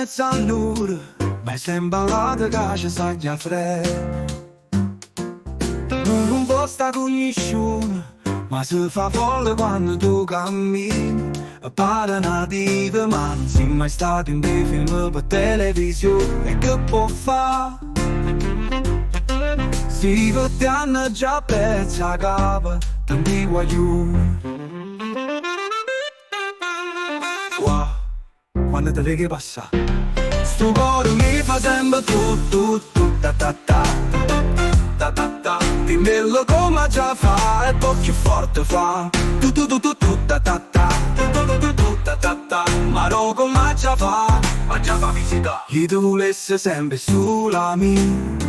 mezzo al nur, ma sembra la che ci saggia freddo. Non può sta con nessuno, ma si fa folle quando tu cammini. Pare nativa, ma non sei mai stato in dei film per televisione. E che può fare? Si che ti hanno già perso a capo, tanti guaglioni. Wow, quando te vedi passare, sto cuore mi fa sempre tu, ta ta ta, ta ta ta. Dimmelo come già fa e poi più forte fa. Tu, ta ta ta, tu, ta ta ta. Ma non come già fa visita. Chi tu volesse sempre sulla mia.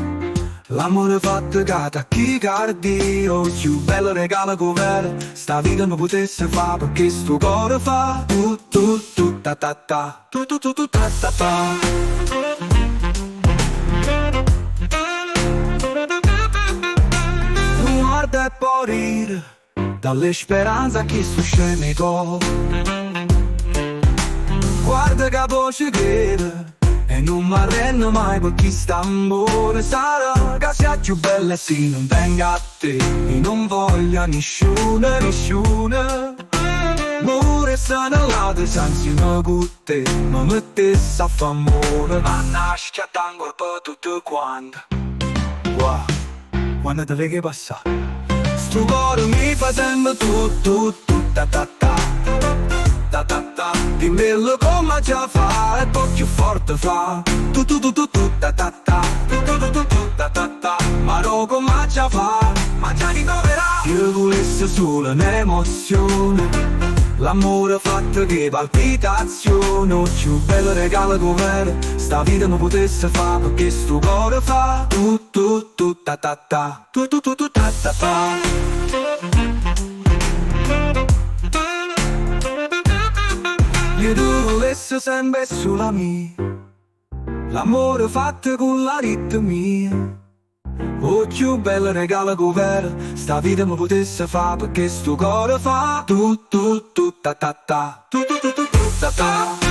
L'amore fatto cata chi cardio, il più bello regalo che sta vita non potesse fa, perché sto cuore fa tu ta ta ta, tu ta ta ta. Non guarda e può ridere dalle speranze che su scemi go. Guarda che voce crede e non mi arrendo mai per chi sta amore. Sarà che sia più bella se non venga a te e non voglia nessuno. Amore se ne lade senza con te, ma mettesse a fa amore. Ma nasce a tango per tutto quanto. Wow, quando te vedi passare, sto cuore mi fa sempre tu ta ta ta, ta ta ta. Dimmelo come già fa e poi più forte fa. Tu ta ta ta, tu ta ta ta. Ma non come già fa, ma già ritroverà. Io volessi solo un'emozione, l'amore fatto che palpitazione. Il più bello regalo che sta vita non potesse fa, perché sto cuore fa tu ta ta ta, tu ta ta ta. Io tu volessi sempre sulla mia, l'amore fatto con la ritmia. Il più bello regalo che sta vita mi potesse fa, perché sto cuore fa tu ta ta ta, tu ta ta.